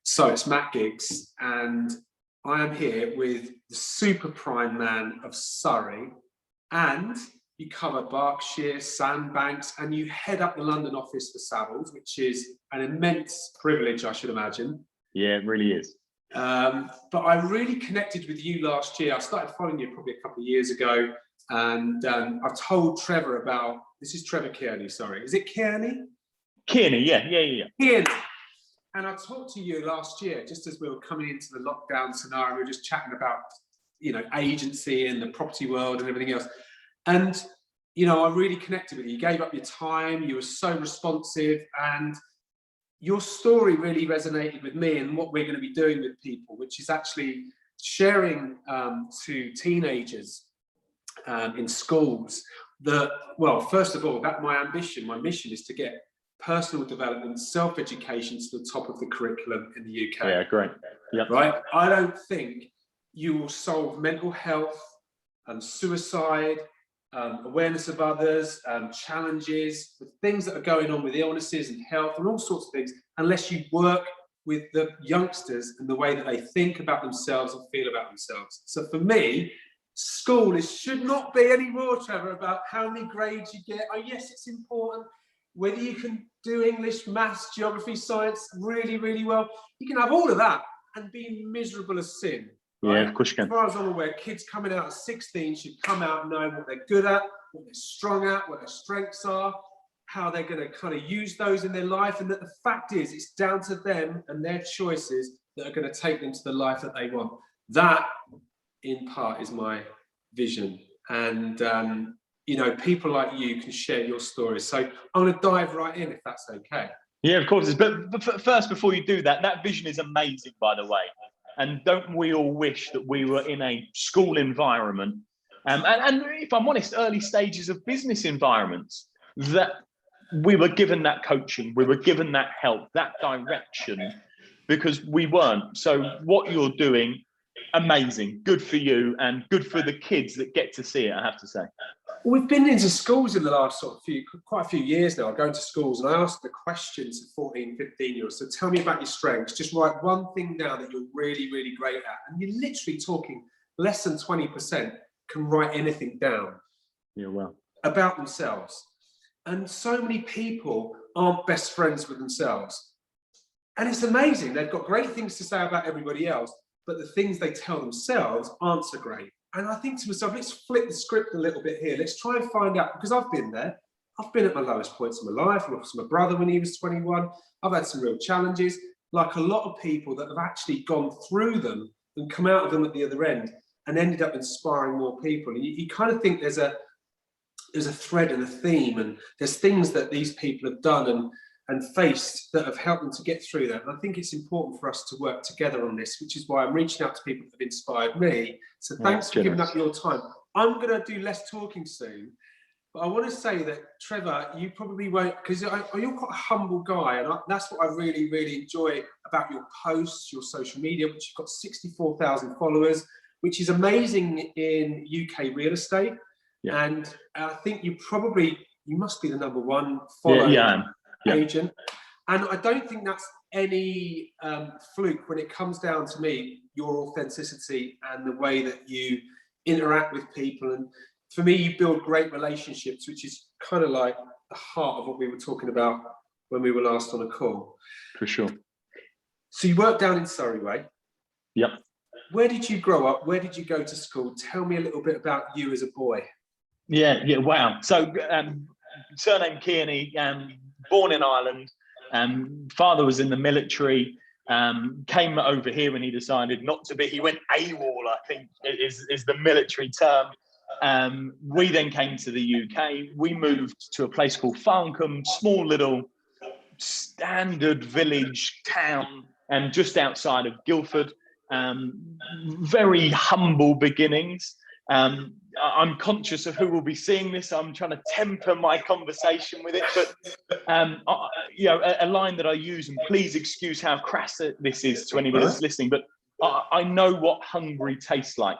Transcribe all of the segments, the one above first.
So it's Matt Giggs, and I am here with the super prime man of Surrey, and you cover Berkshire, Sandbanks, and you head up the London office for Savills, which is an immense privilege, I should imagine. Yeah, it really is. But I really connected with you last year. I started following you probably a couple of years ago, and I've told Trevor about, this is Trevor Kearney, sorry. Is it Kearney? Kearney, yeah. Kearney. And I talked to you last year, just as we were coming into the lockdown scenario, we were just chatting about, agency and the property world and everything else. And, I really connected with you. You gave up your time, you were so responsive, and your story really resonated with me and what we're going to be doing with people, which is actually sharing to teenagers in schools that, well, first of all, that my mission is to get personal development, self-education to the top of the curriculum in the UK. Yeah, great. Yep. Right? I don't think you will solve mental health and suicide, awareness of others, challenges, the things that are going on with illnesses and health and all sorts of things, unless you work with the youngsters and the way that they think about themselves and feel about themselves. So for me, school should not be anymore, Trevor, about how many grades you get. Oh, yes, it's important. Whether you can do English, maths, geography, science really, really well. You can have all of that and be miserable as sin. Right? Yeah, of course you can. As far as I'm aware, kids coming out at 16 should come out knowing what they're good at, what they're strong at, what their strengths are, how they're going to kind of use those in their life, and that the fact is it's down to them and their choices that are going to take them to the life that they want. That, in part, is my vision. And people like you can share your stories. So I'm going to dive right in, if that's okay. Yeah, of course. But first, before you do that, that vision is amazing, by the way. And don't we all wish that we were in a school environment, and if I'm honest, early stages of business environments, that we were given that coaching, we were given that help, that direction, because we weren't. So what you're doing, amazing, good for you, and good for the kids that get to see it, I have to say. We've been into schools in the last quite a few years now. I go into schools and I ask the questions to 14, 15-year-olds. So tell me about your strengths. Just write one thing down that you're really, really great at. And you're literally talking less than 20% can write anything down about themselves. And so many people aren't best friends with themselves. And it's amazing. They've got great things to say about everybody else, but the things they tell themselves aren't so great. And I think to myself, let's flip the script a little bit here. Let's try and find out, because I've been there. I've been at my lowest points in my life. I lost my brother when he was 21. I've had some real challenges, like a lot of people that have actually gone through them and come out of them at the other end and ended up inspiring more people. And you kind of think there's a thread and a theme, and there's things that these people have done and faced that have helped them to get through that. And I think it's important for us to work together on this, which is why I'm reaching out to people that have inspired me. So thanks for giving up your time. I'm going to do less talking soon, but I want to say that, Trevor, you probably won't, because you're quite a humble guy, and that's what I really, really enjoy about your posts, your social media, which you've got 64,000 followers, which is amazing in UK real estate. Yeah. And I think you must be the number one follower. Agent, and I don't think that's any fluke when it comes down to me, your authenticity and the way that you interact with people. And for me, you build great relationships, which is kind of like the heart of what we were talking about when we were last on a call. For sure. So you work down in Surrey way. Yep. Where did you grow up? Where did you go to school? Tell me a little bit about you as a boy. Yeah, wow. So surname Kearney, born in Ireland, father was in the military, came over here when he decided not to be. He went AWOL, I think is the military term. We then came to the UK. We moved to a place called Farncombe, small little standard village town, just outside of Guildford. Very humble beginnings. I'm conscious of who will be seeing this. I'm trying to temper my conversation with it, but a line that I use, and please excuse how crass this is to anybody that's listening, but I know what hungry tastes like.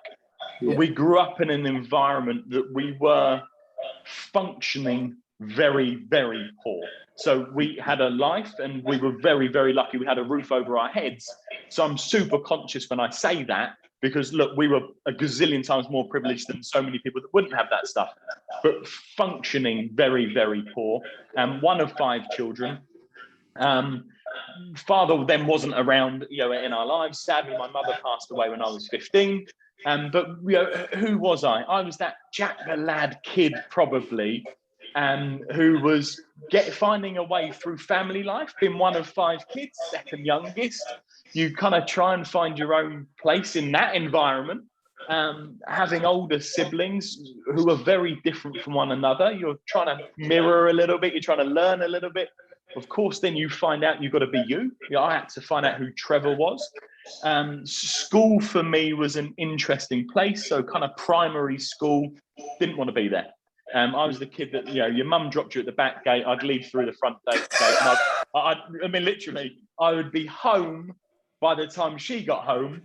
Yeah. We grew up in an environment that we were functioning very, very poor. So we had a life, and we were very, very lucky. We had a roof over our heads. So I'm super conscious when I say that, because look, we were a gazillion times more privileged than so many people that wouldn't have that stuff, but functioning very, very poor. One of 5 children. Father then wasn't around, in our lives. Sadly, my mother passed away when I was 15. But who was I? I was that Jack the Lad kid, probably, who was finding a way through family life. Being one of 5 kids, second youngest, you kind of try and find your own place in that environment. Having older siblings who are very different from one another, you're trying to mirror a little bit. You're trying to learn a little bit. Of course, then you find out you've got to be you. I had to find out who Trevor was. School for me was an interesting place. So kind of primary school, didn't want to be there. I was the kid that, your mum dropped you at the back gate. I'd leave through the front gate. And I mean, literally, I would be home by the time she got home.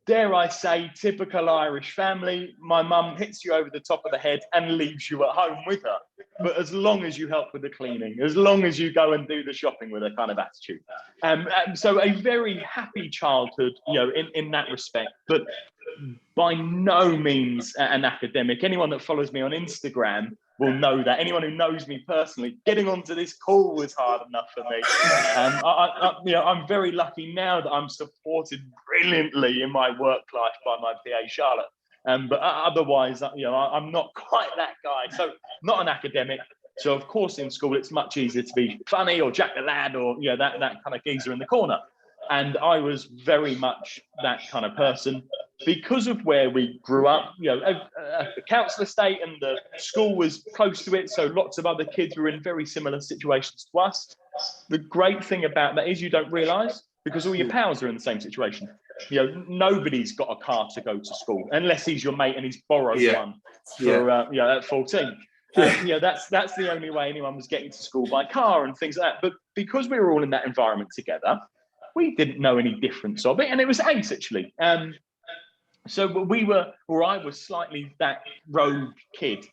Dare I say, typical Irish family. My mum hits you over the top of the head and leaves you at home with her. But as long as you help with the cleaning, as long as you go and do the shopping with her kind of attitude. So a very happy childhood, in that respect, but by no means an academic. Anyone that follows me on Instagram will know that. Anyone who knows me personally, getting onto this call was hard enough for me. I'm very lucky now that I'm supported brilliantly in my work life by my PA Charlotte. But otherwise, I'm not quite that guy. So not an academic. So of course, in school, it's much easier to be funny or Jack the Lad or that kind of geezer in the corner. And I was very much that kind of person. Because of where we grew up, a council estate, and the school was close to it, so lots of other kids were in very similar situations to us. The great thing about that is you don't realise, because all your pals are in the same situation. Nobody's got a car to go to school unless he's your mate and he's borrowed one for at 14. That's the only way anyone was getting to school, by car and things like that. But because we were all in that environment together, we didn't know any difference of it, and it was ace actually. So I was slightly that rogue kid.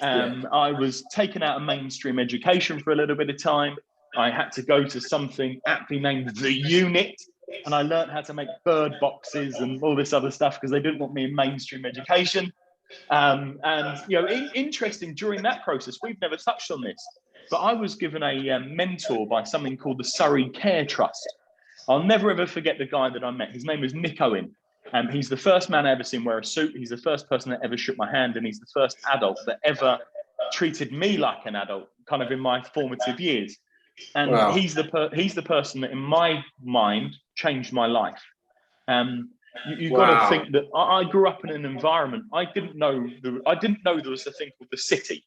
I was taken out of mainstream education for a little bit of time. I had to go to something aptly named The Unit, and I learned how to make bird boxes and all this other stuff because they didn't want me in mainstream education. Interesting, during that process, we've never touched on this, but I was given a mentor by something called the Surrey Care Trust. I'll never ever forget the guy that I met. His name was Nick Owen. He's the first man I ever seen wear a suit. He's the first person that ever shook my hand, and he's the first adult that ever treated me like an adult, kind of in my formative years. And wow. he's the person that, in my mind, changed my life. You've got to think that I grew up in an environment I didn't know there was a thing called the city.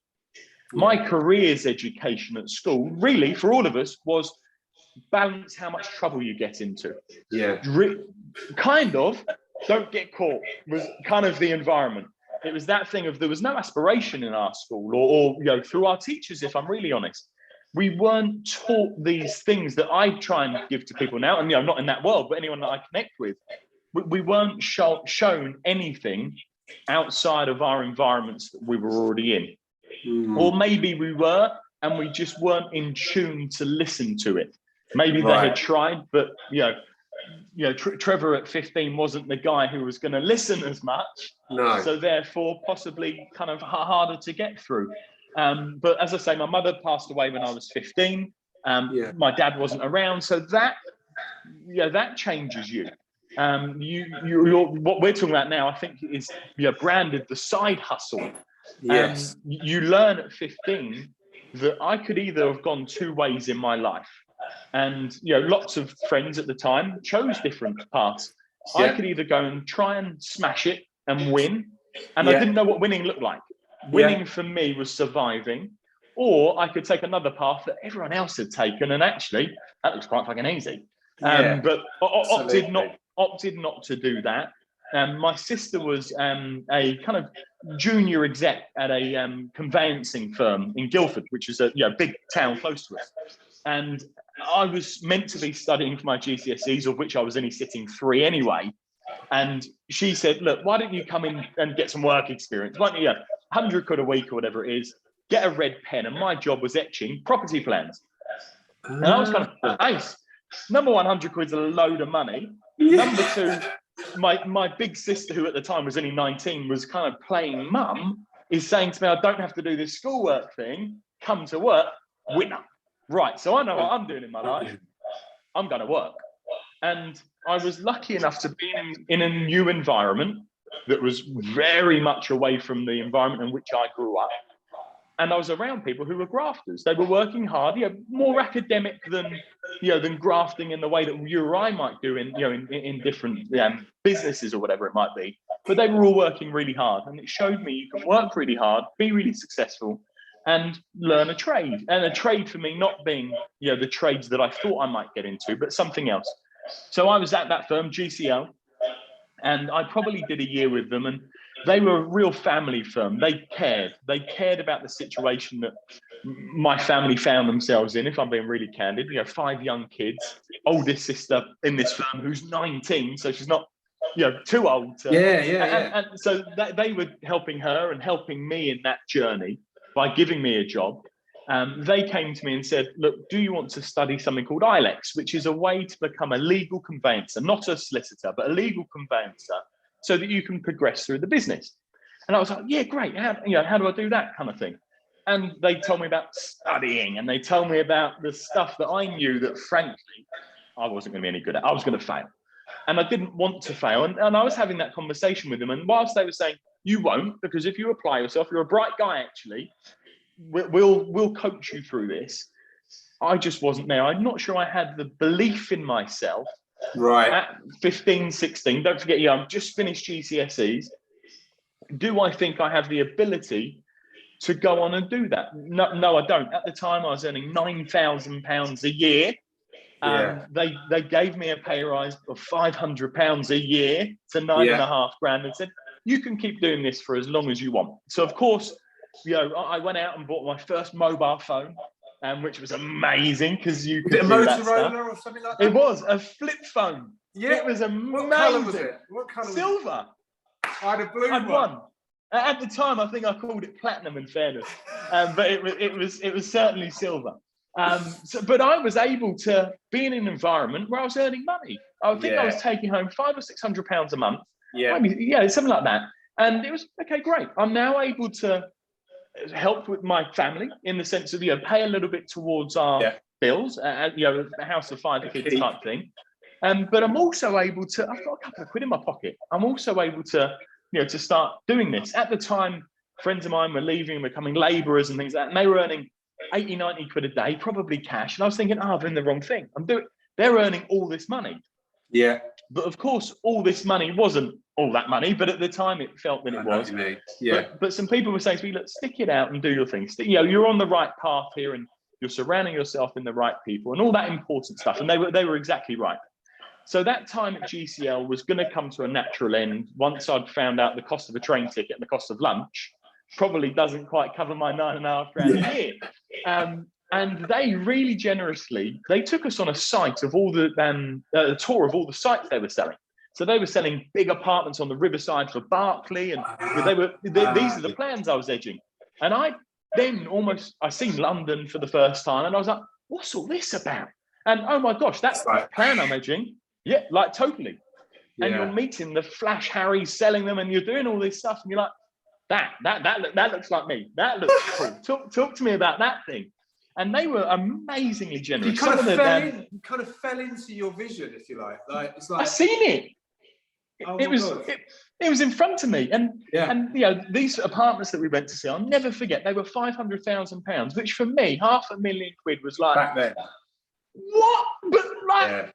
My careers education at school, really, for all of us, was balance how much trouble you get into. Kind of. Don't get caught was kind of the environment. It was that thing of, there was no aspiration in our school or through our teachers, if I'm really honest. We weren't taught these things that I try and give to people now. And not in that world, but anyone that I connect with. We weren't shown anything outside of our environments that we were already in. Or maybe we were, and we just weren't in tune to listen to it. Maybe they had tried, but Trevor at 15 wasn't the guy who was going to listen as much. No. So therefore, possibly kind of harder to get through. But as I say, my mother passed away when I was 15. My dad wasn't around, so that changes you. What we're talking about now, I think, is branded the side hustle. Yes. You learn at 15 that I could either have gone 2 ways in my life. And lots of friends at the time chose different paths. I could either go and try and smash it and win, and I didn't know what winning looked like. Winning for me was surviving, or I could take another path that everyone else had taken, and actually that looks quite fucking easy. But opted not to do that. My sister was a kind of junior exec at a conveyancing firm in Guildford, which is a big town close to us. And I was meant to be studying for my GCSEs, of which I was only sitting 3 anyway. And she said, look, why don't you come in and get some work experience? Why don't you, 100 quid a week or whatever it is, get a red pen, and my job was etching property plans. And I was kind of ace. Number 100 quid's a load of money. Yeah. Number two, my big sister, who at the time was only 19, was kind of playing mum, is saying to me, I don't have to do this schoolwork thing, come to work, winner. Right, so I know what I'm doing in my life. I'm going to work. And I was lucky enough to be in a new environment that was very much away from the environment in which I grew up. And I was around people who were grafters. They were working hard, more academic than grafting in the way that you or I might do in different businesses or whatever it might be. But they were all working really hard, and it showed me you can work really hard, be really successful, and learn a trade. And a trade for me not being the trades that I thought I might get into, but something else. So I was at that firm, GCL, and I probably did a year with them, and they were a real family firm. They cared about the situation that my family found themselves in, if I'm being really candid. 5 young kids, oldest sister in this firm who's 19, so she's not too old to, and so they were helping her and helping me in that journey by giving me a job. They came to me and said, look, do you want to study something called ILEX, which is a way to become a legal conveyancer, not a solicitor, but a legal conveyancer, so that you can progress through the business. And I was like, yeah, great. How do I do that kind of thing? And they told me about studying, and they told me about the stuff that I knew that, frankly, I wasn't going to be any good at. I was going to fail. And I didn't want to fail. And I was having that conversation with them. And whilst they were saying, you won't, because if you apply yourself, you're a bright guy, actually, we'll coach you through this. I just wasn't there. I'm not sure I had the belief in myself. Right. At 15, 16, don't forget, I've just finished GCSEs. Do I think I have the ability to go on and do that? No, I don't. At the time, I was earning £9,000 a year. They gave me a pay rise of £500 a year to £9,500 and said, you can keep doing this for as long as you want. So, of course, I went out and bought my first mobile phone, which was amazing because you could do that stuff. Or something like that? It was a flip phone. Yeah, it was amazing. What colour was it? Silver. I had a blue I'd one. won. At the time, I think I called it platinum, in fairness, but it was certainly silver. But I was able to be in an environment where I was earning money. I think I was taking home £500 or £600 a month. Maybe, something like that. And it was okay, great. I'm now able to help with my family in the sense of pay a little bit towards our bills, a house of 5 kids type thing. But I'm also able to. I've got a couple of quid in my pocket. I'm also able to to start doing this. At the time, friends of mine were leaving and becoming labourers and things like that, and they were earning 80, 90 quid a day, probably cash. And I was thinking, I've done the wrong thing. They're earning all this money. Yeah. But of course, all this money wasn't all that money, but at the time it felt that it was. Yeah. But some people were saying to me, look, stick it out and do your thing. You're on the right path here and you're surrounding yourself in the right people and all that important stuff. And they were exactly right. So that time at GCL was going to come to a natural end once I'd found out the cost of a train ticket and the cost of lunch probably doesn't quite cover my £9,500 a year. And they really generously, they took us on a site of all a tour of all the sites they were selling. So they were selling big apartments on the riverside for Barclay, and these are the plans I was edging. And I seen London for the first time, and I was like, what's all this about? And oh my gosh, that's the plan I'm edging. Yeah, like totally. And you're meeting the flash Harrys selling them, and you're doing all this stuff, and you're like, that looks like me. That looks cool. Talk to me about that thing. And they were amazingly generous. You kind of fell into your vision, if you like. It's like I seen it. It was in front of me, and these apartments that we went to see, I'll never forget. They were £500,000, which for me, £500,000 was like back then. What? But like,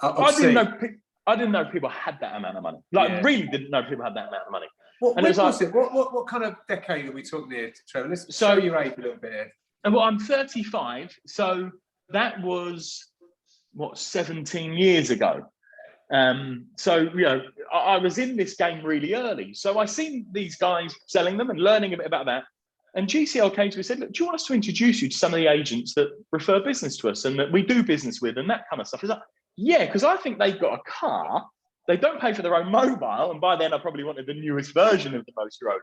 I didn't know people had that amount of money. Really didn't know people had that amount of money. What kind of decade are we talking here, Trevor? Let's show your age a little bit here. Well, I'm 35, so that was 17 years ago. I was in this game really early. So I seen these guys selling them and learning a bit about that. And GCL came to me and said, look, do you want us to introduce you to some of the agents that refer business to us and that we do business with and that kind of stuff? I was like, yeah, because I think they've got a car. They don't pay for their own mobile. And by then I probably wanted the newest version of the Motorola.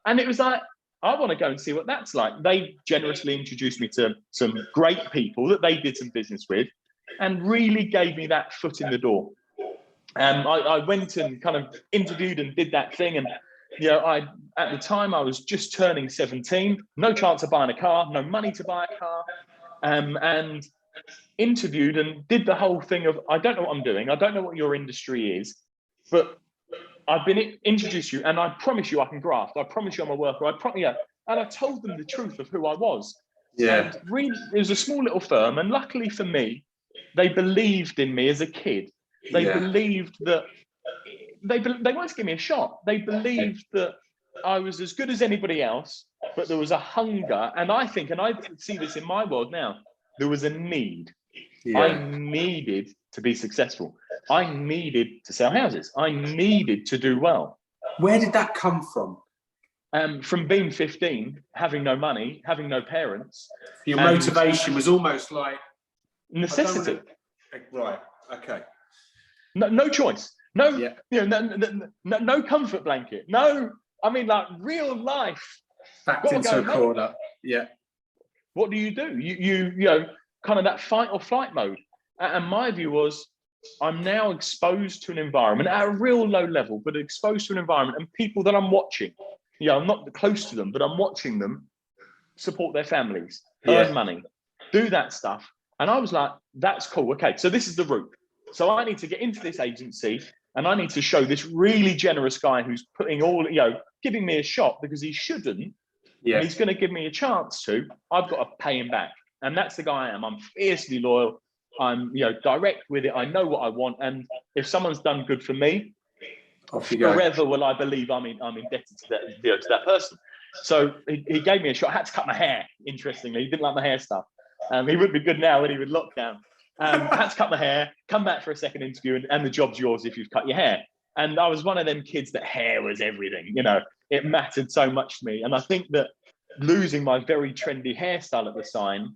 And it was like, I want to go and see what that's like. They generously introduced me to some great people that they did some business with, and really gave me that foot in the door. I went and kind of interviewed and did that thing, and at the time I was just turning 17, no chance of buying a car, no money to buy a car, and interviewed and did the whole thing of, I don't know what I'm doing, I don't know what your industry is, but I've been introduced to you, and I promise you I can graft. I promise you I'm a worker. And I told them the truth of who I was. Yeah. And really, it was a small little firm, and luckily for me, they believed in me as a kid. They believed that they wanted to give me a shot. They believed that I was as good as anybody else, but there was a hunger, and I see this in my world now, there was a need. Yeah. I needed to be successful. I needed to sell houses. I needed to do well. Where did that come from? From being 15, having no money, having no parents. Your motivation was almost like necessity. Right. Okay. No choice. No, no comfort blanket. No, I mean, like real life. Backed into a corner. Yeah. What do? You kind of that fight or flight mode. And my view was, I'm now exposed to an environment at a real low level, but exposed to an environment and people that I'm watching. I'm not close to them, but I'm watching them support their families, earn money, do that stuff. And I was like, that's cool. Okay, so this is the route. So I need to get into this agency, and I need to show this really generous guy who's putting giving me a shot because he shouldn't. Yeah. And he's going to give me a chance to. I've got to pay him back. And that's the guy I am. I'm fiercely loyal. I'm, direct with it. I know what I want. And if someone's done good for me, forever will I believe I'm indebted to that person. So he gave me a shot. I had to cut my hair, interestingly. He didn't like my hair stuff. He would be good now when he would lock down. I had to cut my hair, come back for a second interview, and the job's yours if you've cut your hair. And I was one of them kids that hair was everything. It mattered so much to me. And I think that losing my very trendy hairstyle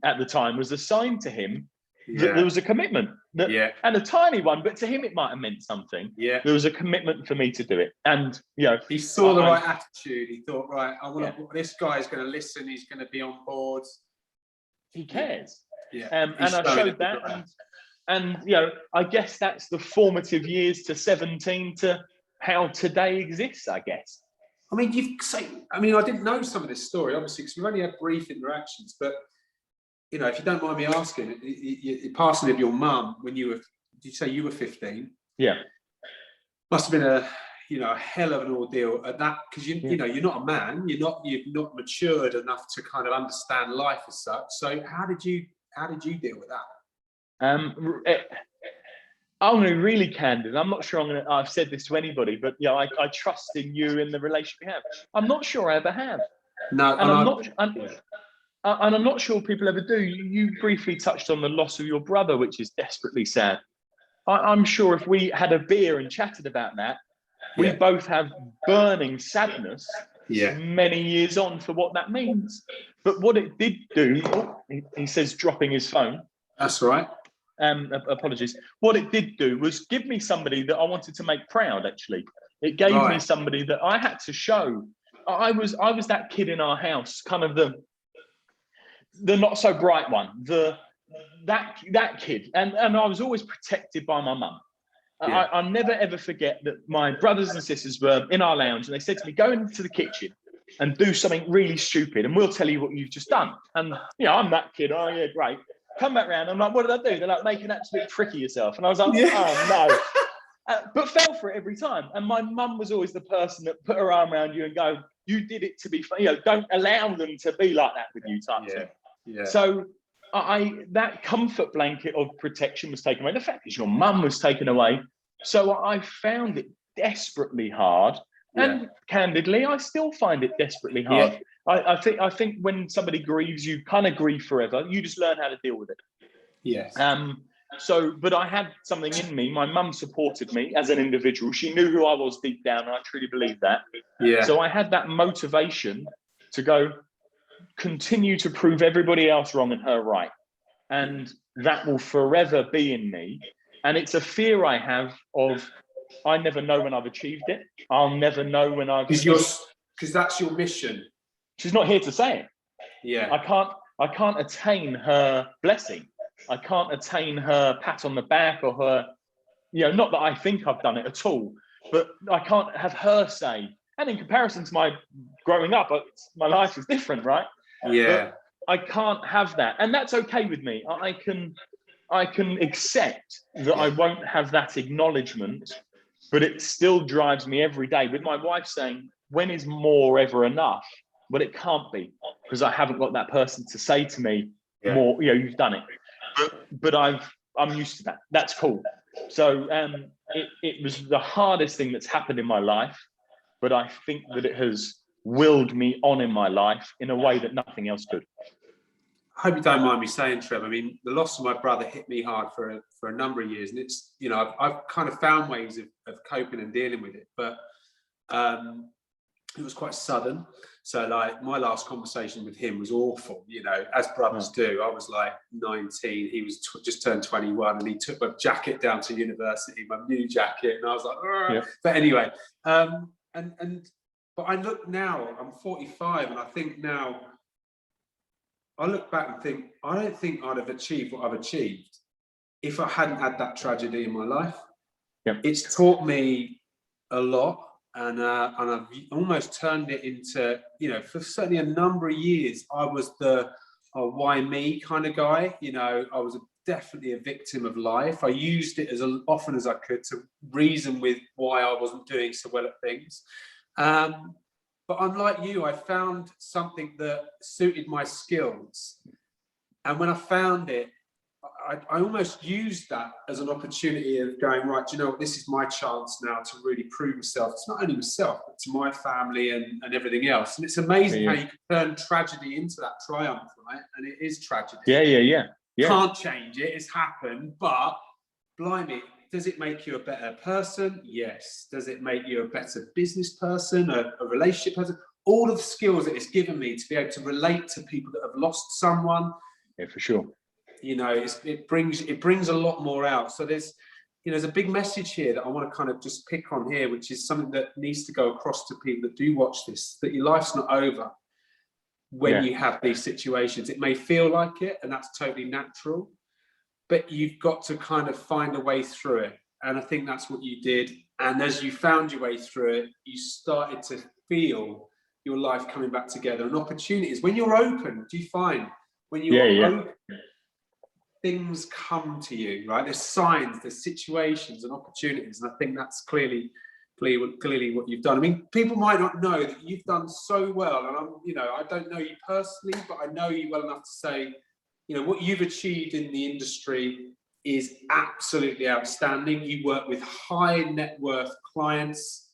at the time was a sign to him that there was a commitment, and a tiny one, but to him it might have meant something. Yeah, there was a commitment for me to do it, and he saw the right attitude. He thought, right, I want to. This guy's going to listen. He's going to be on board. He cares. Yeah, and I showed that, and I guess that's the formative years to 17 to how today exists. I guess. I mean, I didn't know some of this story, obviously, because we've only had brief interactions. But if you don't mind me asking, the passing of your mum when did you say you were 15? Yeah, must have been a hell of an ordeal at that, because you're not a man, you've not matured enough to kind of understand life as such. So how did you deal with that? I'm going to be really candid. I'm not sure I've said this to anybody, but I trust in you in the relationship we have. I'm not sure I ever have. No, and I'm not sure people ever do. You briefly touched on the loss of your brother, which is desperately sad. I'm sure if we had a beer and chatted about that, we both have burning sadness many years on for what that means. But what it did do, he says, dropping his phone. That's right. Apologies. What it did do was give me somebody that I wanted to make proud, actually. It gave me somebody that I had to show. I was that kid in our house, kind of the not so bright one, that kid. And I was always protected by my mum. I'll never ever forget that my brothers and sisters were in our lounge and they said to me, go into the kitchen and do something really stupid and we'll tell you what you've just done. And I'm that kid. Oh yeah, great. Come back round. I'm like, what did I do? They're like, make an absolute prick of yourself. And I was like, oh no. But fell for it every time. And my mum was always the person that put her arm around you and go, you did it to be fun. Don't allow them to be like that with you type thing. Yeah. So that comfort blanket of protection was taken away. The fact is your mum was taken away. So I found it desperately hard. And candidly, I still find it desperately hard. I think when somebody grieves, you kind of grieve forever. You just learn how to deal with it. Yes. But I had something in me. My mum supported me as an individual. She knew who I was deep down, and I truly believe that. Yeah. So I had that motivation to go continue to prove everybody else wrong and her right. And that will forever be in me. And it's a fear I have of, I never know when I've achieved it. I'll never know when I've... Because that's your mission. she's not here to say it. Yeah. I can't attain her blessing. I can't attain her pat on the back or her, not that I think I've done it at all, but I can't have her say. And in comparison to my growing up, my life is different, right? Yeah. But I can't have that, and that's okay with me. I can accept that I won't have that acknowledgement, but it still drives me every day. With my wife saying, "When is more ever enough?" Well, it can't be, because I haven't got that person to say to me, "More, you've done it." But I'm used to that. That's cool. So it was the hardest thing that's happened in my life, but I think that it has willed me on in my life in a way that nothing else could. I hope you don't mind me saying, Trevor, I mean, the loss of my brother hit me hard for a number of years, and it's, I've kind of found ways of coping and dealing with it, but it was quite sudden. So like my last conversation with him was awful, as brothers do. I was like 19, he was just turned 21, and he took my jacket down to university, my new jacket, and I was like, But anyway, but I look now, I'm 45, and I think now, I look back and think, I don't think I'd have achieved what I've achieved if I hadn't had that tragedy in my life. Yep. It's taught me a lot, and I've almost turned it into, for certainly a number of years, I was the why me kind of guy. I was definitely a victim of life. I used it as often as I could to reason with why I wasn't doing so well at things. But unlike you, I found something that suited my skills. And when I found it, I almost used that as an opportunity of going, right, do you know what, this is my chance now to really prove myself. It's not only myself, but to my family and everything else. And it's amazing how you can turn tragedy into that triumph, right? And it is tragedy. Yeah. Can't change it, it's happened, but blimey, does it make you a better person? Yes. Does it make you a better business person, a relationship person? All of the skills that it's given me to be able to relate to people that have lost someone. Yeah, for sure. It brings a lot more out. So there's a big message here that I want to kind of just pick on here, which is something that needs to go across to people that do watch this, that your life's not over when you have these situations. It may feel like it, and that's totally natural, but you've got to kind of find a way through it. And I think that's what you did. And as you found your way through it, you started to feel your life coming back together, and opportunities. When you're open, do you find when you're open, things come to you, right? There's signs, there's situations and opportunities. And I think that's clearly what you've done. I mean, people might not know that you've done so well. And I don't know you personally, but I know you well enough to say, what you've achieved in the industry is absolutely outstanding. You work with high net worth clients,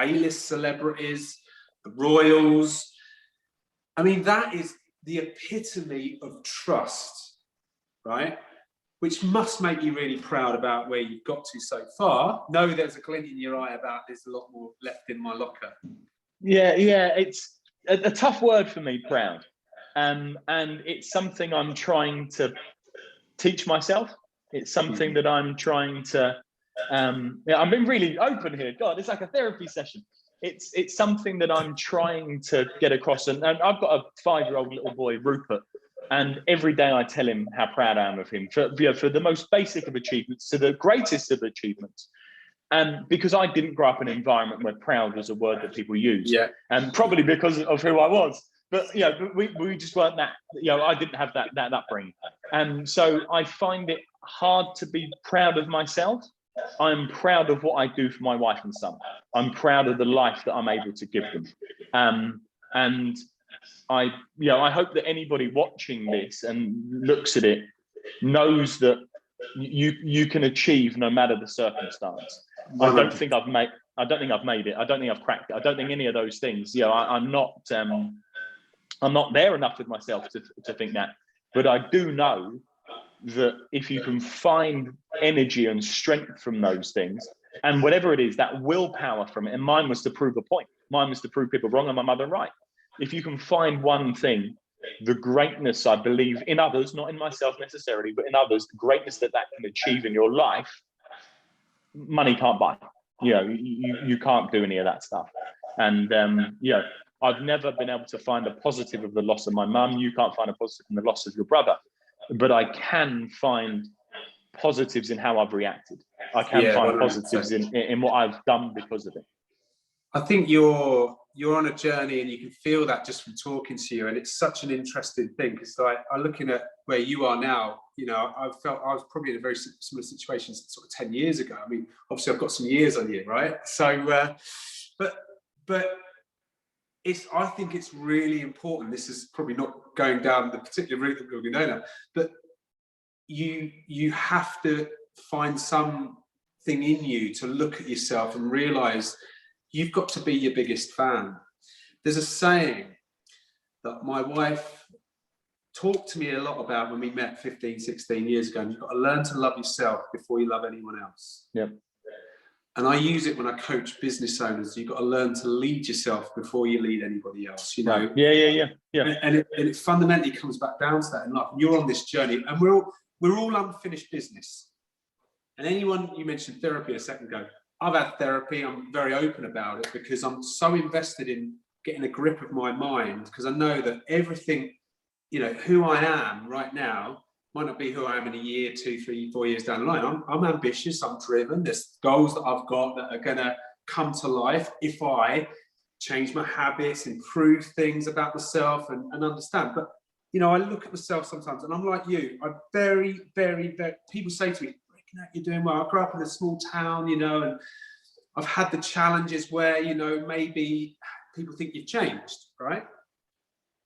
A-list celebrities, the royals. I mean, that is the epitome of trust, right? Which must make you really proud about where you've got to so far. No, there's a glint in your eye about there's a lot more left in my locker. Yeah, it's a tough word for me, proud. And it's something I'm trying to teach myself. It's something that I'm trying to, I've been really open here. God, it's like a therapy session. It's something that I'm trying to get across. And I've got a 5-year-old little boy, Rupert, and every day I tell him how proud I am of him for the most basic of achievements to the greatest of achievements. Because I didn't grow up in an environment where proud was a word that people used, and probably because of who I was. But we just weren't that. I didn't have that upbringing, and so I find it hard to be proud of myself. I'm proud of what I do for my wife and son. I'm proud of the life that I'm able to give them, and I hope that anybody watching this and looks at it knows that you can achieve no matter the circumstance. I don't think I've made it. I don't think I've cracked it. I don't think any of those things. I'm not there enough with myself to think that. But I do know that if you can find energy and strength from those things, and whatever it is, that willpower from it, and mine was to prove a point. Mine was to prove people wrong and my mother right. If you can find one thing, the greatness I believe in others, not in myself necessarily, but in others, the greatness that can achieve in your life, money can't buy. You can't do any of that stuff. And I've never been able to find a positive of the loss of my mum. You can't find a positive in the loss of your brother, but I can find positives in how I've reacted. I can find 100%. positives in what I've done because of it. I think you're on a journey, and you can feel that just from talking to you. And it's such an interesting thing, because like, I'm looking at where you are now. You know, I felt I was probably in a very similar situation sort of 10 years ago. I mean, obviously I've got some years on you, right? So, but I think it's really important. This is probably not going down the particular route that we're going to go now, but you have to find something in you to look at yourself and realize you've got to be your biggest fan. There's a saying that my wife talked to me a lot about when we met 15, 16 years ago, and you've got to learn to love yourself before you love anyone else. Yep. And I use it when I coach business owners. You've got to learn to lead yourself before you lead anybody else, you know? Right. Yeah. And it fundamentally comes back down to that in life. And you're on this journey, and we're all unfinished business. And anyone, you mentioned therapy a second ago, I've had therapy. I'm very open about it, because I'm so invested in getting a grip of my mind, because I know that everything, you know, who I am right now might not be who I am in a year, 2, 3, 4 years down the line. I'm ambitious, I'm driven. There's goals that I've got that are going to come to life if I change my habits, improve things about myself, and understand. But, you know, I look at myself sometimes, and I'm like you. I'm very, very, very, people say to me, you're doing well. I grew up in a small town, you know, and I've had the challenges where, you know, maybe people think you've changed, right?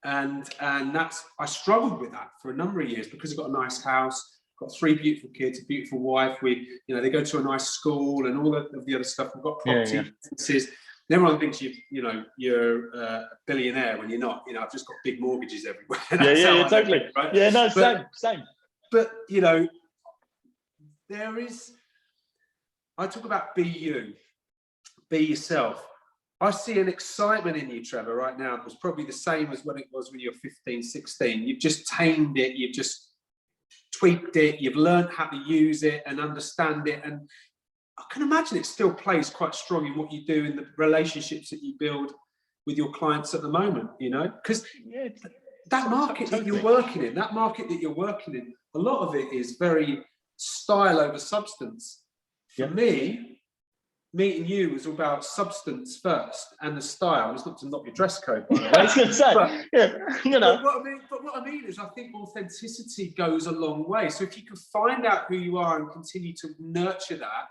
And that's, I struggled with that for a number of years, because I've got a nice house, got 3 beautiful kids, a beautiful wife. We, you know, they go to a nice school and all of the other stuff. We've got property, businesses. And everyone thinks you're a billionaire when you're not. You know, I've just got big mortgages everywhere. Yeah, totally. Right? Yeah, no, same. But, you know, I talk about be you, be yourself. I see an excitement in you, Trevor, right now. It was probably the same as when it was when you were 15, 16. You've just tamed it, you've just tweaked it, you've learned how to use it and understand it. And I can imagine it still plays quite strong in what you do, in the relationships that you build with your clients at the moment, you know? Because that market that you're working in, a lot of it is very style over substance. For me, meeting you was all about substance first, and the style. It's not to knock your dress code, by the way. I was going to say, you know. But what I mean is, I think authenticity goes a long way. So if you can find out who you are and continue to nurture that,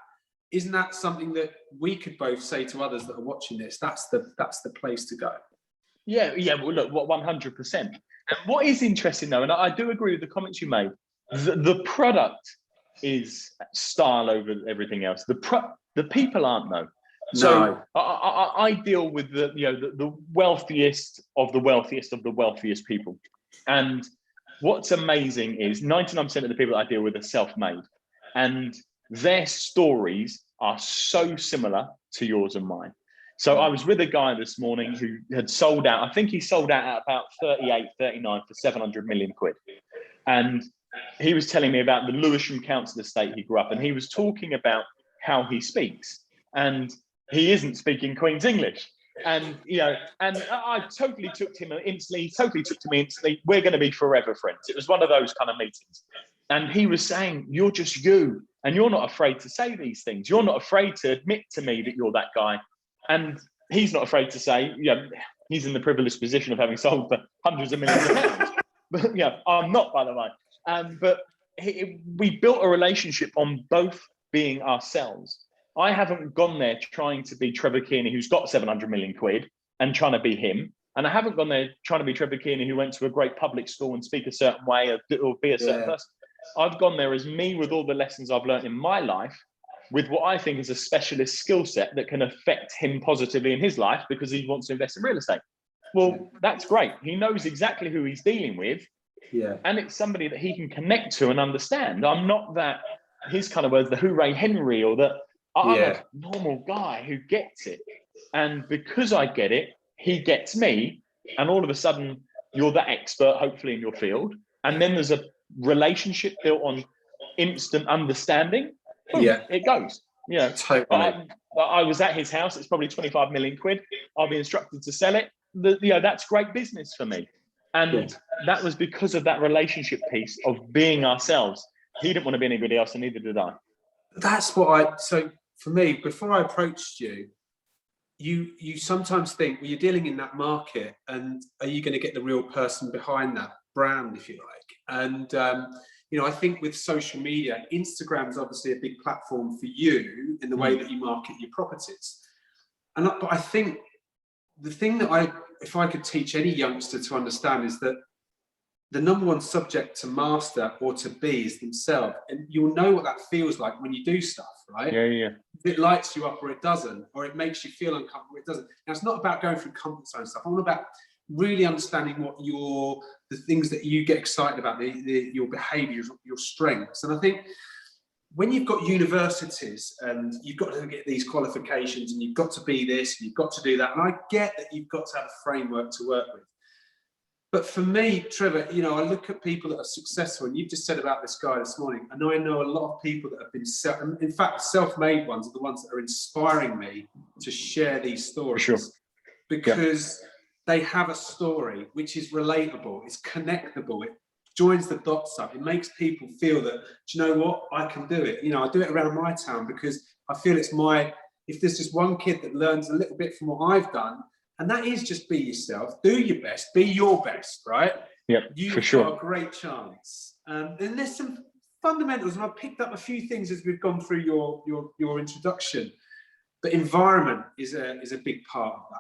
isn't that something that we could both say to others that are watching this? That's the place to go. Yeah. Well, look, 100%. And what is interesting though, and I do agree with the comments you made, the product is style over everything else. The people aren't though. So no. I deal with the wealthiest of the wealthiest of the wealthiest people. And what's amazing is 99% of the people I deal with are self-made, and their stories are so similar to yours and mine. So I was with a guy this morning who had sold out. I think he sold out at about 38, 39 for 700 million quid. And he was telling me about the Lewisham Council estate he grew up, and he was talking about how he speaks, and he isn't speaking Queen's English. And and I totally took to him instantly. He totally took to me instantly. We're going to be forever friends. It was one of those kind of meetings. And he was saying, "You're just you, and you're not afraid to say these things. You're not afraid to admit to me that you're that guy." And he's not afraid to say, he's in the privileged position of having sold for hundreds of millions of pounds. But I'm not, by the way. But we built a relationship on both being ourselves. I haven't gone there trying to be Trevor Kearney, who's got 700 million quid, and trying to be him. And I haven't gone there trying to be Trevor Kearney, who went to a great public school and speak a certain way or be a certain person. I've gone there as me with all the lessons I've learned in my life, with what I think is a specialist skill set that can affect him positively in his life because he wants to invest in real estate. Well, that's great. He knows exactly who he's dealing with. Yeah. And it's somebody that he can connect to and understand. I'm not that, his kind of words, the hooray Henry, or that I'm a normal guy who gets it. And because I get it, he gets me. And all of a sudden, you're that expert, hopefully, in your field. And then there's a relationship built on instant understanding. Boom, it goes. Totally. I was at his house. It's probably 25 million quid. I'll be instructed to sell it. that's great business for me. And that was because of that relationship piece of being ourselves. He didn't want to be anybody else, and neither did I. That's what so for me, before I approached you, you sometimes think, well, you're dealing in that market, and are you going to get the real person behind that brand, if you like? And I think with social media, Instagram is obviously a big platform for you in the way that you market your properties. But I think the thing that if I could teach any youngster to understand, is that the number one subject to master or to be is themselves. And you'll know what that feels like when you do stuff, right? Yeah. It lights you up or it doesn't, or it makes you feel uncomfortable, it doesn't. Now, it's not about going through comfort zone stuff. I'm about really understanding what the things that you get excited about, your behaviours, your strengths. And I think when you've got universities and you've got to get these qualifications and you've got to be this and you've got to do that, and I get that you've got to have a framework to work with. But for me, Trevor, I look at people that are successful, and you've just said about this guy this morning, and I know a lot of people that have been, in fact, self-made ones are the ones that are inspiring me to share these stories. Sure. Because they have a story which is relatable, it's connectable, it joins the dots up, it makes people feel that, do you know what, I can do it. I do it around my town because I feel it's if there's just one kid that learns a little bit from what I've done, and that is just be yourself, do your best, be your best, right? Yeah, for sure. You've got a great chance. And there's some fundamentals, and I've picked up a few things as we've gone through your introduction. But environment is a big part of that.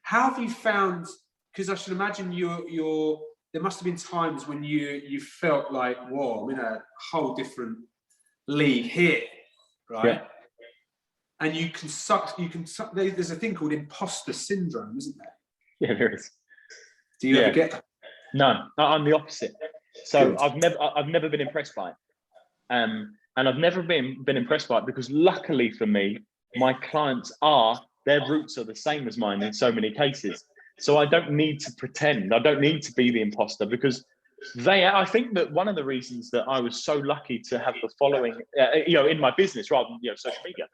How have you found? Because I should imagine there must have been times when you felt like, whoa, I'm in a whole different league here, right? Yeah. And you can suck. There's a thing called imposter syndrome, isn't there? Yeah, there is. Do you ever get that? No, I'm the opposite. So Good. I've never been impressed by it, and I've never been impressed by it because luckily for me, my clients their roots are the same as mine in so many cases. So I don't need to pretend. I don't need to be the imposter because I think that one of the reasons that I was so lucky to have the following, in my business rather than social media,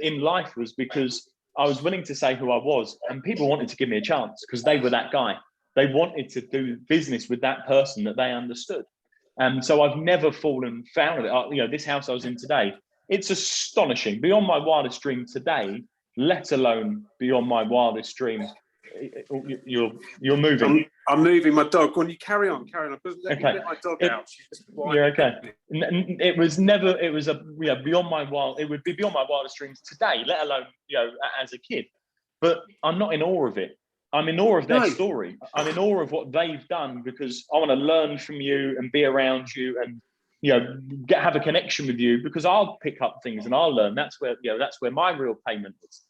in life was because I was willing to say who I was, and people wanted to give me a chance because they were that guy. They wanted to do business with that person that they understood. So I've never fallen foul of it. This house I was in today, it's astonishing, beyond my wildest dream today, let alone beyond my wildest dream. You're moving. I'm moving my dog. Go on, you carry on. Let my dog out. You're okay. It was beyond my it would be beyond my wildest dreams today, let alone as a kid. But I'm not in awe of it. I'm in awe of their story. I'm in awe of what they've done because I want to learn from you and be around you and have a connection with you because I'll pick up things and I'll learn. That's where my real payment is.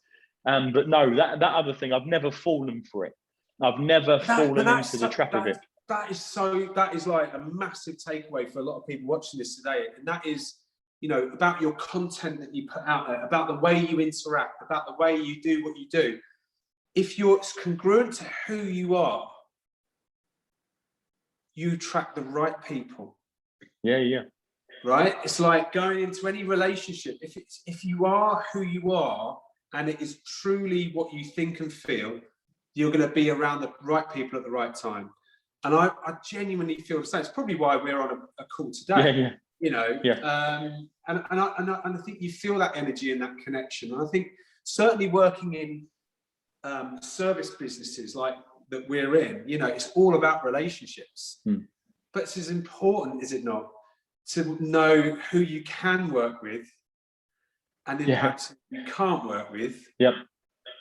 But no, that other thing, I've never fallen for it. I've never fallen into the trap of it. That is like a massive takeaway for a lot of people watching this today. And that is, about your content that you put out there, about the way you interact, about the way you do what you do. If you're congruent to who you are, you attract the right people. Yeah. Right? It's like going into any relationship. If you are who you are, and it is truly what you think and feel, you're going to be around the right people at the right time. And I genuinely feel the same. It's probably why we're on a call today. And I think you feel that energy and that connection. And I think certainly working in service businesses like that we're in, it's all about relationships. But it's as important, is it not, to know who you can work with and in fact you can't work with.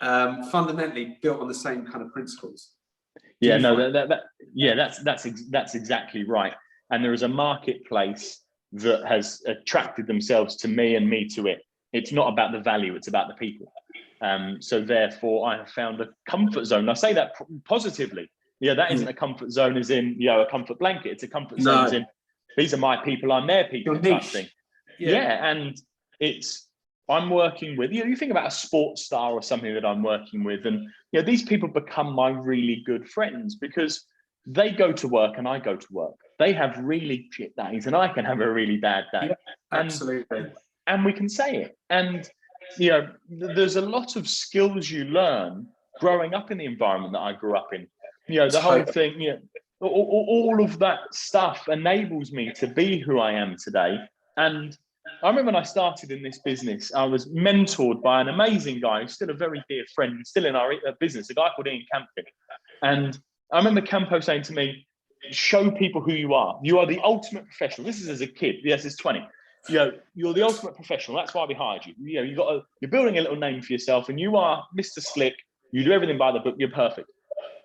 Fundamentally built on the same kind of principles. That's exactly right. And there is a marketplace that has attracted themselves to me and me to it. It's not about the value, it's about the people. So therefore I have found a comfort zone. I say that positively. That isn't a comfort zone as in a comfort blanket. It's a comfort zone as in these are my people, I'm their people type thing. And I'm working with, you think about a sports star or something that I'm working with, and these people become my really good friends because they go to work and I go to work. They have really shit days and I can have a really bad day. Absolutely. And we can say it. And there's a lot of skills you learn growing up in the environment that I grew up in. You know, the whole thing, you know, all of that stuff enables me to be who I am today. And I remember when I started in this business, I was mentored by an amazing guy who's still a very dear friend, still in our business, a guy called Ian Campion. And I remember Campo saying to me, show people who you are. You are the ultimate professional. This is as a kid. Yes, it's 20. You know, you're the ultimate professional. That's why we hired you. You know, you're building a little name for yourself, and you are Mr. Slick. You do everything by the book. You're perfect.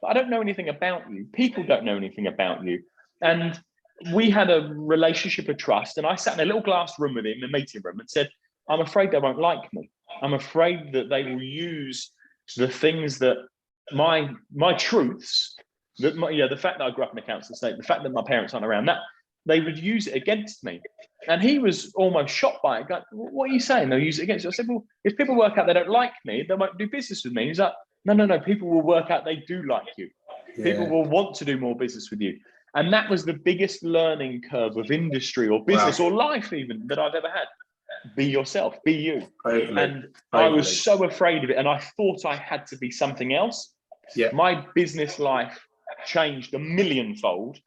But I don't know anything about you. People don't know anything about you. And we had a relationship of trust. And I sat in a little glass room with him, in a meeting room, and said, I'm afraid they won't like me. I'm afraid that they will use the things that my truths, that the fact that I grew up in a council estate, the fact that my parents aren't around, that they would use it against me. And he was almost shocked by it. Like, what are you saying? They'll use it against you. I said, well, if people work out they don't like me, they won't do business with me. He's like, no. People will work out they do like you. Yeah. People will want to do more business with you. And that was the biggest learning curve of industry or business or life even that I've ever had. Be yourself, be you. Totally. I was so afraid of it. And I thought I had to be something else. Yeah. My business life changed a millionfold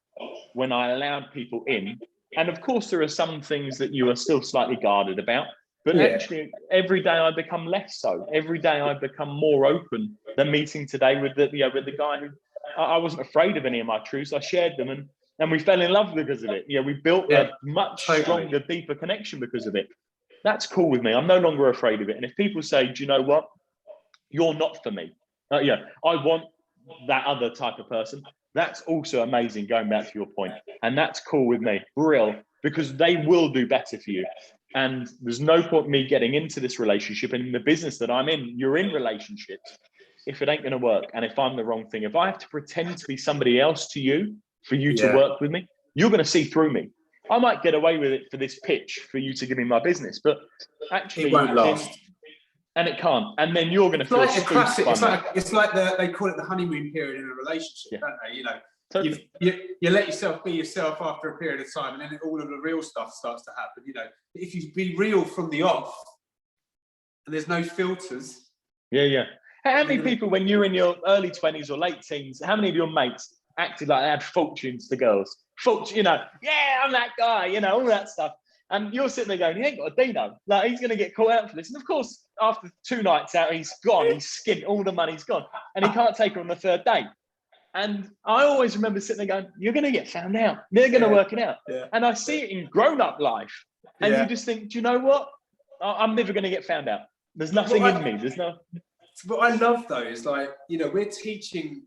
when I allowed people in. And of course, there are some things that you are still slightly guarded about, but actually every day I become less so. Every day I become more open than meeting today with the guy who I wasn't afraid of any of my truths. I shared them and we fell in love because of it. We built a much stronger, deeper connection because of it. That's cool with me. I'm no longer afraid of it. And if people say, do you know what? You're not for me. I want that other type of person. That's also amazing, going back to your point. And that's cool with me, real, because they will do better for you. And there's no point me getting into this relationship. And in the business that I'm in, you're in relationships if it ain't going to work. And if I'm the wrong thing, if I have to pretend to be somebody else to you for you to work with me, you're going to see through me. I might get away with it for this pitch for you to give me my business, but actually it won't last. And it can't. And then you're going to feel like a classic. It's like they call it the honeymoon period in a relationship, don't they? Totally. You let yourself be yourself after a period of time, and then all of the real stuff starts to happen. If you be real from the off, and there's no filters. Yeah. How many people, when you're in your early 20s or late teens, how many of your mates acted like they had fortunes to girls? I'm that guy, all that stuff. And you're sitting there going, he ain't got a Dino. Like, he's going to get caught out for this. And of course, after 2 nights out, he's gone. He's skint. All the money's gone. And he can't take her on the 3rd day. And I always remember sitting there going, you're going to get found out. They're going to work it out. Yeah. And I see it in grown-up life. And you just think, do you know what? I'm never going to get found out. There's nothing in me. There's no... What I love, though, is we're teaching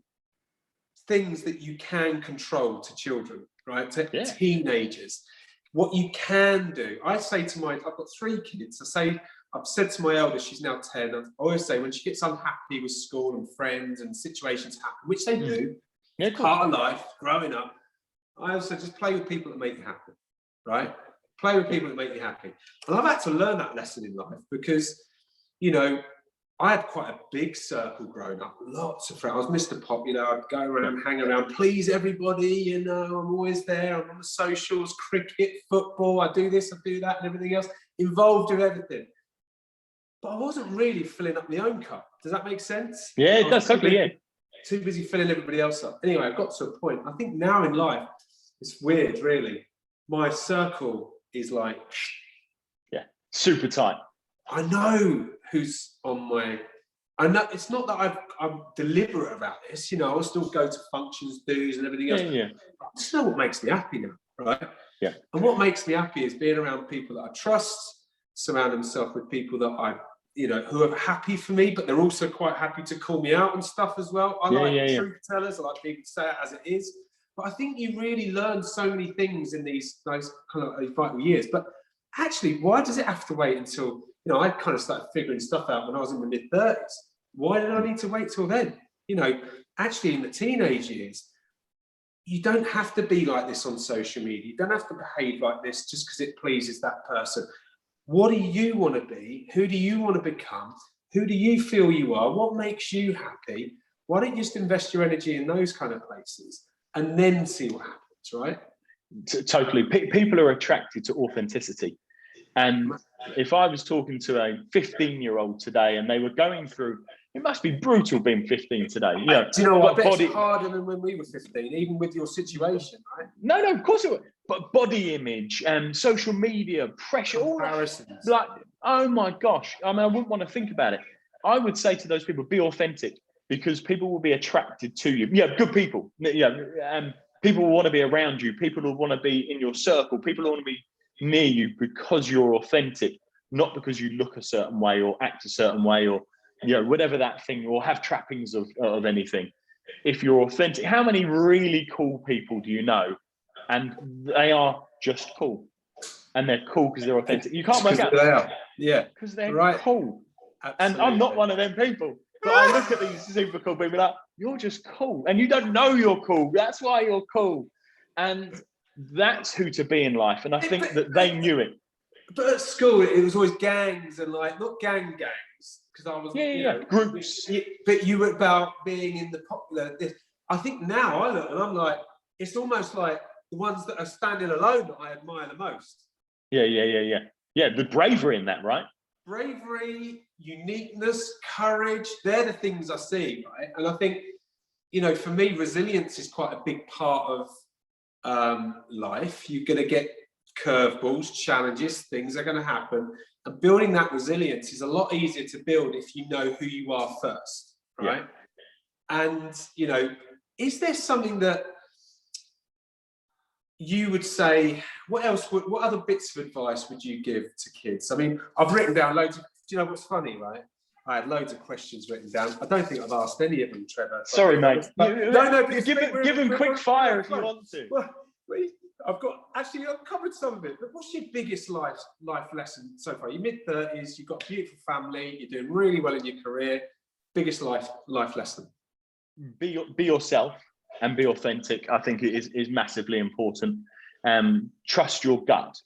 things that you can control to children, right? To teenagers. What you can do, I say to I've got 3 kids. I've said to my eldest, she's now 10. I always say when she gets unhappy with school and friends and situations happen, which they do, it's part of life, growing up. I also just play with people that make you happy, right? Play with people that make you happy. And I've had to learn that lesson in life because, I had quite a big circle growing up, lots of friends. I was Mr. Pop, I'd go around, hang around, please everybody, I'm always there. I'm on the socials, cricket, football, I do this, I do that, and everything else, involved with everything. But I wasn't really filling up my own cup. Does that make sense? Yeah, it does, totally, Too busy filling everybody else up. Anyway, I got to a point. I think now in life, it's weird, really. My circle is like... Yeah, super tight. I know who's on my... I know it's not that I'm deliberate about this. I'll still go to functions, dues, and everything else. Yeah. I just know what makes me happy now, right? Yeah. And what makes me happy is being around people that I trust, surround myself with people that who are happy for me, but they're also quite happy to call me out and stuff as well. I like truth tellers. I like people to say it as it is. But I think you really learn so many things in these kind of vital years. But actually, why does it have to wait until... I kind of started figuring stuff out when I was in my mid-30s. Why did I need to wait till then? Actually in the teenage years, you don't have to be like this on social media. You don't have to behave like this just because it pleases that person. What do you want to be? Who do you want to become? Who do you feel you are? What makes you happy? Why don't you just invest your energy in those kind of places and then see what happens, right? Totally. People are attracted to authenticity. And if I was talking to a 15-year-old today and they were going through, it must be brutal being 15 today. You know, do you know what? I bet body, it's harder than when we were 15, even with your situation, right? No, of course it would. But body image and social media pressure, all that, like, oh my gosh. I mean, I wouldn't want to think about it. I would say to those people, be authentic, because people will be attracted to you. Yeah, good people. Yeah, people will want to be around you. People will want to be in your circle. People will want to be near you because you're authentic, not because you look a certain way or act a certain way, or whatever that thing, or have trappings of anything. If you're authentic, how many really cool people do you know? And they are just cool, and they're cool because they're authentic. You can't work out. They are. Yeah, because they're right. cool. Absolutely. And I'm not one of them people. But I look at these super cool people like, you're just cool. And you don't know you're cool. That's why you're cool. And that's who to be in life. And I think that they knew it. But at school, it was always gangs and like, not gangs, because I was, groups. But you were about being in the popular. I think now I look and I'm like, it's almost like the ones that are standing alone that I admire the most. Yeah. Yeah, the bravery in that, right? Bravery, uniqueness, courage, they're the things I see, right? And I think, for me, resilience is quite a big part of life. You're going to get curveballs, challenges, things are going to happen. And building that resilience is a lot easier to build if you know who you are first, right? Yeah. And, is there something that you would say, what other bits of advice would you give to kids? I mean, I've written down loads of, do you know what's funny, right? I had loads of questions written down. I don't think I've asked any of them, Trevor. Sorry, mate. No, but give him quick fire if you want to. Well, I've covered some of it, but what's your biggest life lesson so far? You're mid-30s, you've got a beautiful family, you're doing really well in your career. Biggest life lesson? Be yourself and be authentic. I think it is massively important. Trust your gut.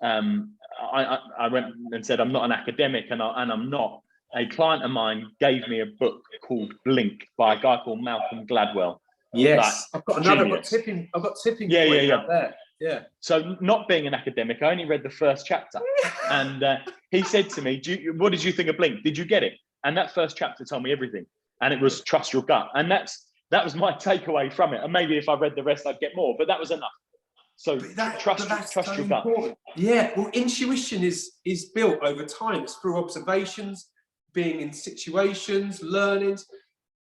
I went and said, I'm not an academic, and I'm not. A client of mine gave me a book called Blink by a guy called Malcolm Gladwell. Yes, I've got another book. I've got tipping point out there. Yeah. So, not being an academic, I only read the first chapter, and he said to me, "What did you think of Blink? Did you get it?" And that first chapter told me everything, and it was trust your gut, and that was my takeaway from it. And maybe if I read the rest, I'd get more, but that was enough. So trust your gut. Yeah. Well, intuition is built over time. It's through observations, being in situations, learnings,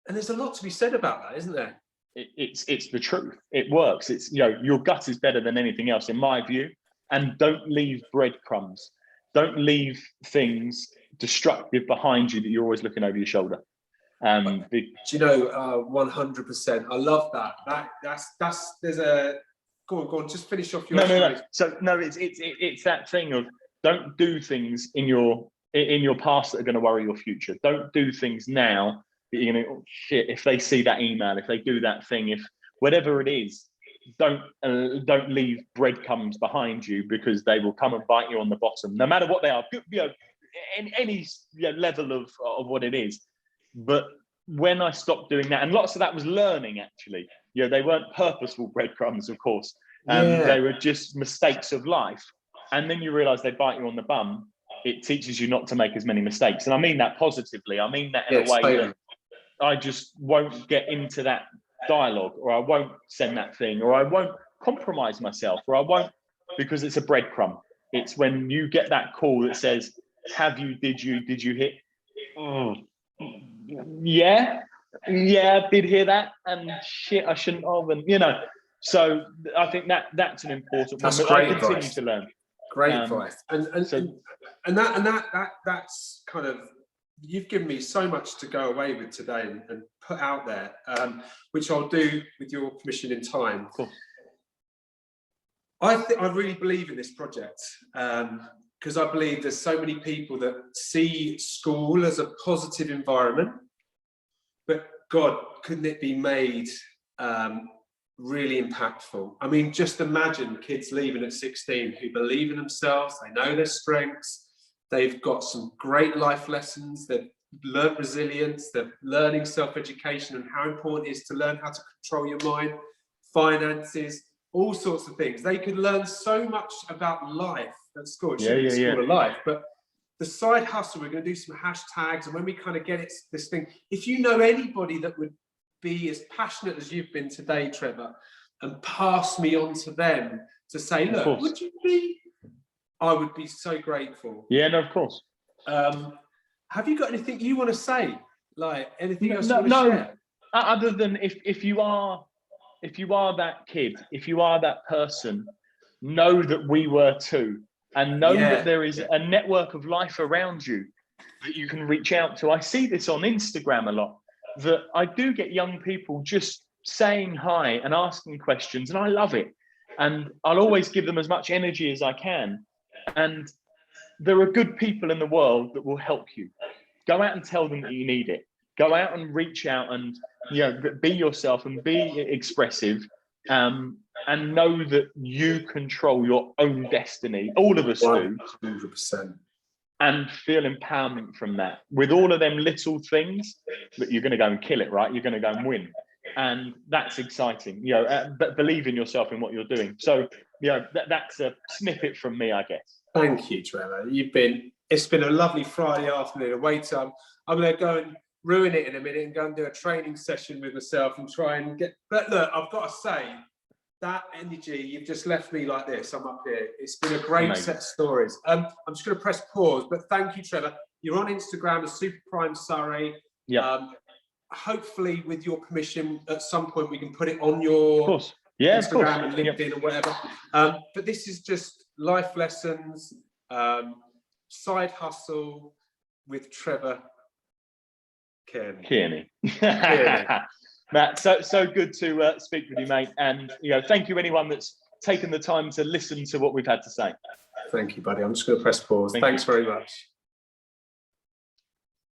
and there's a lot to be said about that, isn't there? It's the truth. It works. It's your gut is better than anything else, in my view. And don't leave breadcrumbs. Don't leave things destructive behind you that you're always looking over your shoulder. Do you know, 100%. I love that. That's there's a go on. Just finish off your. No. So no, it's that thing of don't do things in your past that are going to worry your future. Don't do things now that you're going to, oh shit, if they see that email, if they do that thing, if whatever it is, don't leave breadcrumbs behind you, because they will come and bite you on the bottom, no matter what they are. In any level of what it is. But when I stopped doing that, and lots of that was learning, actually, they weren't purposeful breadcrumbs, of course. They were just mistakes of life. And then you realize they bite you on the bum. It teaches you not to make as many mistakes. And I mean that positively. I mean that in a way that I just won't get into that dialogue, or I won't send that thing, or I won't compromise myself, or I won't, because it's a breadcrumb. It's when you get that call that says, did you hit? Oh, yeah, did hear that, and shit, I shouldn't have, and so I think that's an important one. But I continue to learn. Great advice, and that's kind of, you've given me so much to go away with today and put out there, which I'll do with your permission in time. Cool. I really believe in this project, because I believe there's so many people that see school as a positive environment, but God, couldn't it be made really impactful? I mean, just imagine kids leaving at 16 who believe in themselves, they know their strengths, they've got some great life lessons, they've learned resilience, they're learning self-education and how important it is to learn how to control your mind, finances, all sorts of things. They could learn so much about life at school. It Yeah, should be yeah, the school yeah. of life. But the side hustle, we're going to do some hashtags, and when we kind of get it, this thing, if you know anybody that would be as passionate as you've been today, Trevor, and pass me on to them to say, Of look, course. would you be? I would be so grateful. Yeah, no, of course. Have you got anything you want to say? Like anything else you No, want to no. share? Other than if you are that kid, if you are that person, know that we were too, and know that there is a network of life around you that you can reach out to. I see this on Instagram a lot, that I do get young people just saying hi and asking questions, and I love it. And I'll always give them as much energy as I can. And there are good people in the world that will help you. Go out and tell them that you need it. Go out and reach out and be yourself and be expressive, and know that you control your own destiny. All of us do. 100%. And feel empowerment from that. With all of them little things, that you're going to go and kill it, right? You're going to go and win. And that's exciting, but believe in yourself in what you're doing. So, that's a snippet from me, I guess. Thank you, Trevor. It's been a lovely Friday afternoon away time. I'm going to go and ruin it in a minute and go and do a training session with myself and try and get, but look, I've got to say, that energy, you've just left me like this. I'm up here. It's been a great set of stories. I'm just going to press pause, but thank you, Trevor. You're on Instagram as Super Prime Surrey. Yeah. Hopefully, with your permission, at some point we can put it on your Instagram and LinkedIn or whatever. But this is just life lessons, side hustle with Trevor Kearney. Matt, so good to speak with you, mate. And thank you anyone that's taken the time to listen to what we've had to say. Thank you, buddy. I'm just going to press pause. Thanks very much.